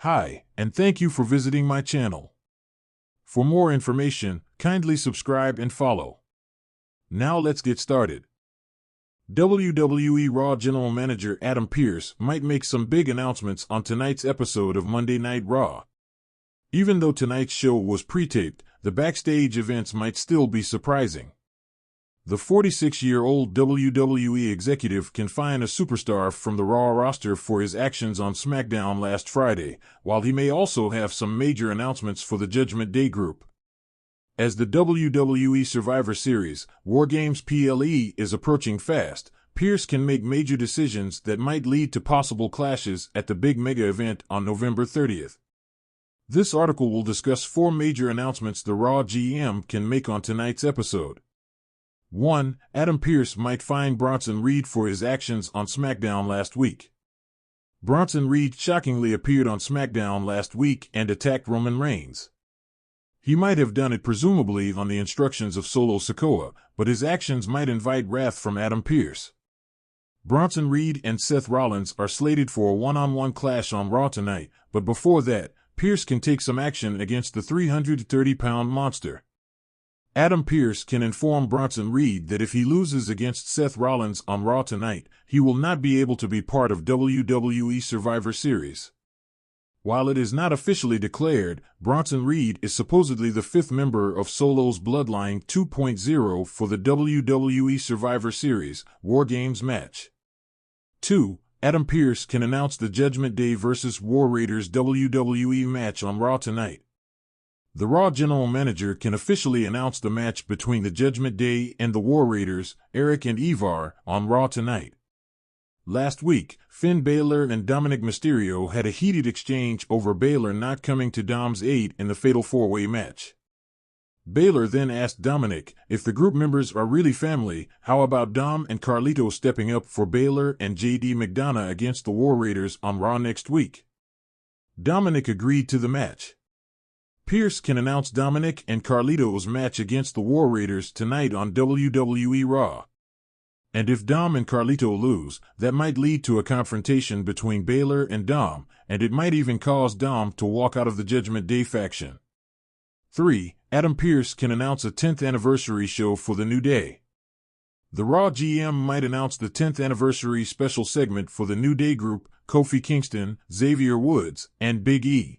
Hi, and thank you for visiting my channel. For more information, kindly subscribe and follow. Now let's get started. WWE Raw General Manager Adam Pearce might make some big announcements on tonight's episode of Monday Night Raw. Even though tonight's show was pre-taped, the backstage events might still be surprising. The 46-year-old WWE executive can fine a superstar from the Raw roster for his actions on SmackDown last Friday, while he may also have some major announcements for the Judgment Day group. As the WWE Survivor Series, War Games PLE is approaching fast, Pearce can make major decisions that might lead to possible clashes at the big mega event on November 30th. This article will discuss 4 major announcements the Raw GM can make on tonight's episode. 1. Adam Pearce might fine Bronson Reed for his actions on SmackDown last week. Bronson Reed shockingly appeared on SmackDown last week and attacked Roman Reigns. He might have done it presumably on the instructions of Solo Sikoa, but his actions might invite wrath from Adam Pearce. Bronson Reed and Seth Rollins are slated for a one-on-one clash on Raw tonight, but before that, Pearce can take some action against the 330-pound monster. Adam Pearce can inform Bronson Reed that if he loses against Seth Rollins on Raw tonight, he will not be able to be part of WWE Survivor Series. While it is not officially declared, Bronson Reed is supposedly the 5th member of Solo's Bloodline 2.0 for the WWE Survivor Series War Games match. 2. Adam Pearce can announce the Judgment Day vs. War Raiders WWE match on Raw tonight. The Raw General Manager can officially announce the match between the Judgment Day and the War Raiders, Eric and Ivar, on Raw tonight. Last week, Finn Balor and Dominic Mysterio had a heated exchange over Balor not coming to Dom's aid in the Fatal 4-Way match. Balor then asked Dominic, if the group members are really family, how about Dom and Carlito stepping up for Balor and JD McDonough against the War Raiders on Raw next week? Dominic agreed to the match. Pearce can announce Dominic and Carlito's match against the War Raiders tonight on WWE Raw. And if Dom and Carlito lose, that might lead to a confrontation between Balor and Dom, and it might even cause Dom to walk out of the Judgment Day faction. 3. Adam Pearce can announce a 10th anniversary show for the New Day. The Raw GM might announce the 10th anniversary special segment for the New Day group, Kofi Kingston, Xavier Woods, and Big E.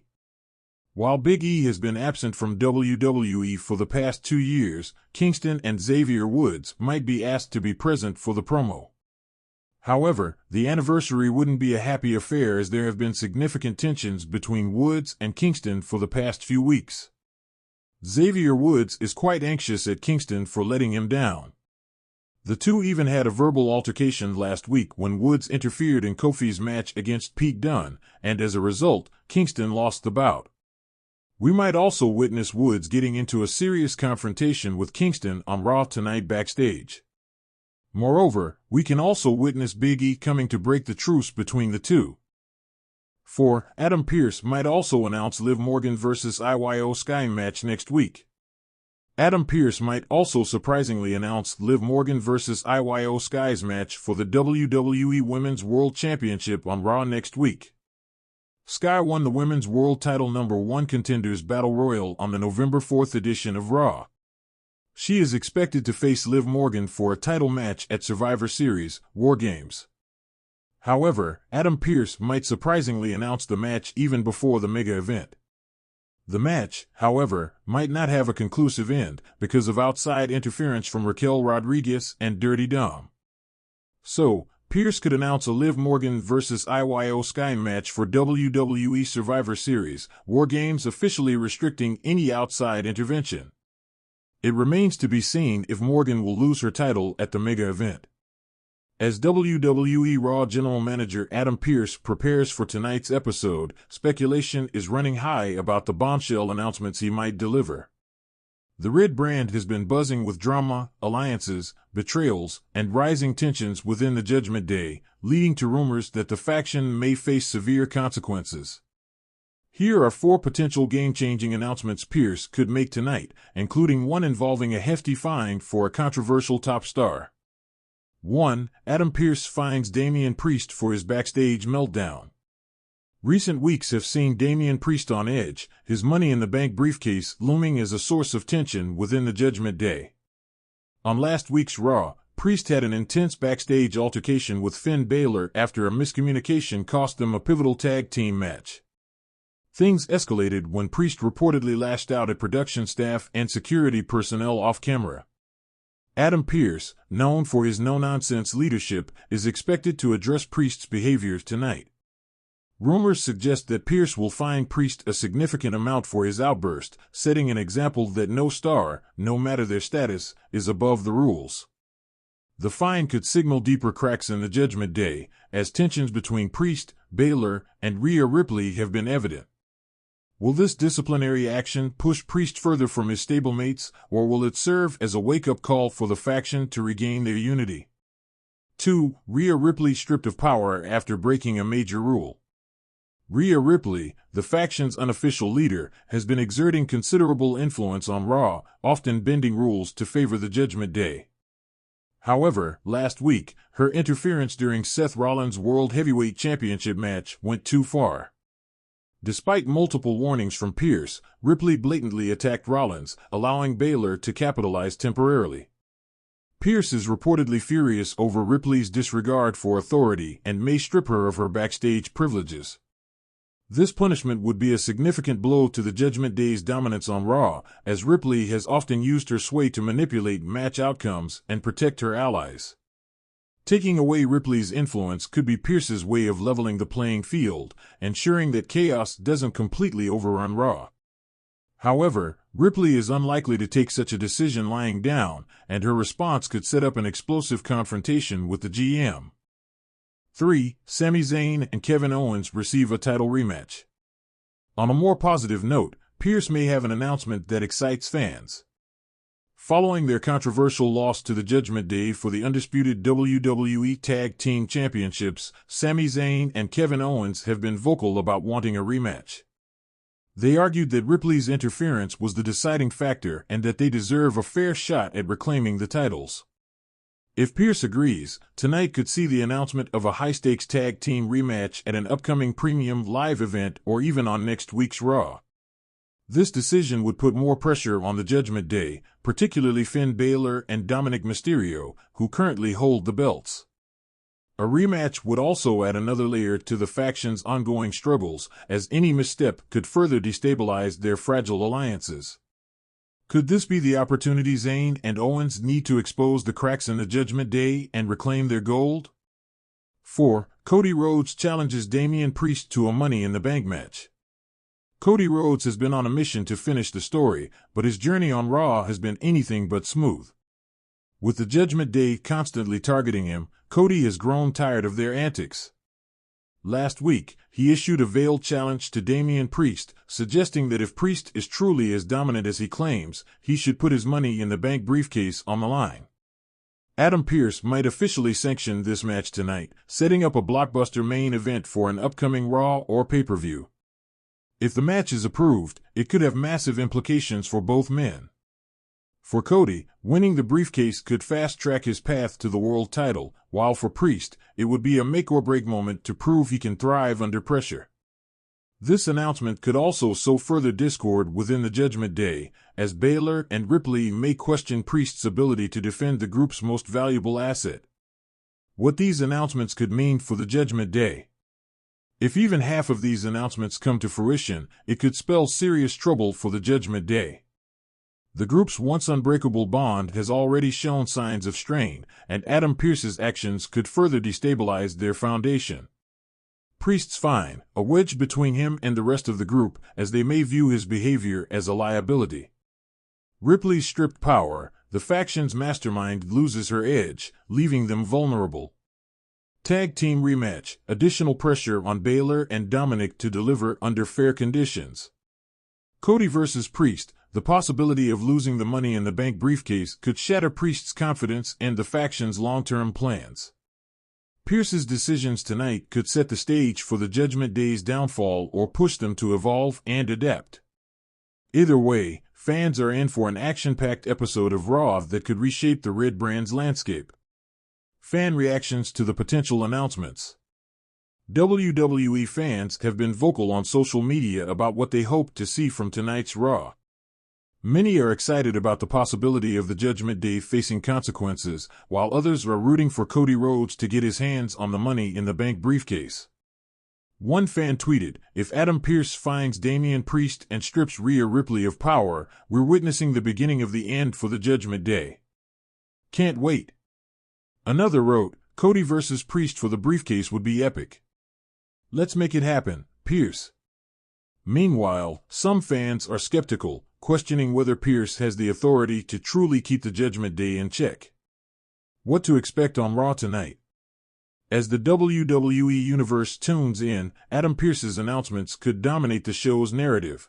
While Big E has been absent from WWE for the past 2 years, Kingston and Xavier Woods might be asked to be present for the promo. However, the anniversary wouldn't be a happy affair as there have been significant tensions between Woods and Kingston for the past few weeks. Xavier Woods is quite anxious at Kingston for letting him down. The two even had a verbal altercation last week when Woods interfered in Kofi's match against Pete Dunne, and as a result, Kingston lost the bout. We might also witness Woods getting into a serious confrontation with Kingston on Raw tonight backstage. Moreover, we can also witness Big E coming to break the truce between the two. 4. Adam Pearce might also announce Liv Morgan vs. Io Sky match next week. Adam Pearce might also surprisingly announce Liv Morgan vs. Io Sky's match for the WWE Women's World Championship on Raw next week. Sky won the Women's World Title No. 1 Contenders Battle Royal on the November 4th edition of Raw. She is expected to face Liv Morgan for a title match at Survivor Series War Games. However, Adam Pearce might surprisingly announce the match even before the mega event. The match, however, might not have a conclusive end because of outside interference from Raquel Rodriguez and Dirty Dom. So, Pearce could announce a Liv Morgan vs. Io Sky match for WWE Survivor Series War Games, officially restricting any outside intervention. It remains to be seen if Morgan will lose her title at the mega event. As WWE Raw General Manager Adam Pearce prepares for tonight's episode, speculation is running high about the bombshell announcements he might deliver. The Red brand has been buzzing with drama, alliances, betrayals, and rising tensions within the Judgment Day, leading to rumors that the faction may face severe consequences. Here are 4 potential game-changing announcements Pearce could make tonight, including one involving a hefty fine for a controversial top star. 1. Adam Pearce fines Damian Priest for his backstage meltdown. Recent weeks have seen Damian Priest on edge, his Money in the Bank briefcase looming as a source of tension within the Judgment Day. On last week's Raw, Priest had an intense backstage altercation with Finn Balor after a miscommunication cost them a pivotal tag team match. Things escalated when Priest reportedly lashed out at production staff and security personnel off-camera. Adam Pearce, known for his no-nonsense leadership, is expected to address Priest's behavior tonight. Rumors suggest that Pearce will fine Priest a significant amount for his outburst, setting an example that no star, no matter their status, is above the rules. The fine could signal deeper cracks in the Judgment Day, as tensions between Priest, Balor, and Rhea Ripley have been evident. Will this disciplinary action push Priest further from his stablemates, or will it serve as a wake-up call for the faction to regain their unity? 2. Rhea Ripley stripped of power after breaking a major rule. Rhea Ripley, the faction's unofficial leader, has been exerting considerable influence on Raw, often bending rules to favor the Judgment Day. However, last week, her interference during Seth Rollins' World Heavyweight Championship match went too far. Despite multiple warnings from Pearce, Ripley blatantly attacked Rollins, allowing Balor to capitalize temporarily. Pearce is reportedly furious over Ripley's disregard for authority and may strip her of her backstage privileges. This punishment would be a significant blow to the Judgment Day's dominance on Raw, as Ripley has often used her sway to manipulate match outcomes and protect her allies. Taking away Ripley's influence could be Pearce's way of leveling the playing field, ensuring that chaos doesn't completely overrun Raw. However, Ripley is unlikely to take such a decision lying down, and her response could set up an explosive confrontation with the GM. 3. Sami Zayn and Kevin Owens receive a title rematch. On a more positive note, Pearce may have an announcement that excites fans. Following their controversial loss to the Judgment Day for the undisputed WWE Tag Team Championships, Sami Zayn and Kevin Owens have been vocal about wanting a rematch. They argued that Ripley's interference was the deciding factor and that they deserve a fair shot at reclaiming the titles. If Pearce agrees, tonight could see the announcement of a high-stakes tag team rematch at an upcoming premium live event or even on next week's Raw. This decision would put more pressure on the Judgment Day, particularly Finn Balor and Dominic Mysterio, who currently hold the belts. A rematch would also add another layer to the faction's ongoing struggles, as any misstep could further destabilize their fragile alliances. Could this be the opportunity Zayn and Owens need to expose the cracks in the Judgment Day and reclaim their gold? 4. Cody Rhodes challenges Damian Priest to a Money in the Bank match. Cody Rhodes has been on a mission to finish the story, but his journey on Raw has been anything but smooth. With the Judgment Day constantly targeting him, Cody has grown tired of their antics. Last week, he issued a veiled challenge to Damian Priest, suggesting that if Priest is truly as dominant as he claims, he should put his Money in the Bank briefcase on the line. Adam Pearce might officially sanction this match tonight, setting up a blockbuster main event for an upcoming Raw or pay-per-view. If the match is approved, it could have massive implications for both men. For Cody, winning the briefcase could fast-track his path to the world title, while for Priest, it would be a make-or-break moment to prove he can thrive under pressure. This announcement could also sow further discord within the Judgment Day, as Balor and Ripley may question Priest's ability to defend the group's most valuable asset. What these announcements could mean for the Judgment Day. If even half of these announcements come to fruition, it could spell serious trouble for the Judgment Day. The group's once unbreakable bond has already shown signs of strain, and Adam Pearce's actions could further destabilize their foundation. Priest's fine, a wedge between him and the rest of the group, as they may view his behavior as a liability. Ripley's stripped power, the faction's mastermind loses her edge, leaving them vulnerable. Tag team rematch, additional pressure on Balor and Dominic to deliver under fair conditions. Cody versus Priest, the possibility of losing the Money in the Bank briefcase could shatter Priest's confidence and the faction's long-term plans. Pearce's decisions tonight could set the stage for the Judgment Day's downfall or push them to evolve and adapt. Either way, fans are in for an action-packed episode of Raw that could reshape the Red brand's landscape. Fan reactions to the potential announcements. WWE fans have been vocal on social media about what they hope to see from tonight's Raw. Many are excited about the possibility of the Judgment Day facing consequences, while others are rooting for Cody Rhodes to get his hands on the Money in the Bank briefcase. One fan tweeted, "If Adam Pearce finds Damian Priest and strips Rhea Ripley of power, we're witnessing the beginning of the end for the Judgment Day. Can't wait." Another wrote, "Cody versus Priest for the briefcase would be epic. Let's make it happen, Pearce." Meanwhile, some fans are skeptical, questioning whether Pearce has the authority to truly keep the Judgment Day in check. What to expect on Raw tonight? As the WWE Universe tunes in, Adam Pearce's announcements could dominate the show's narrative.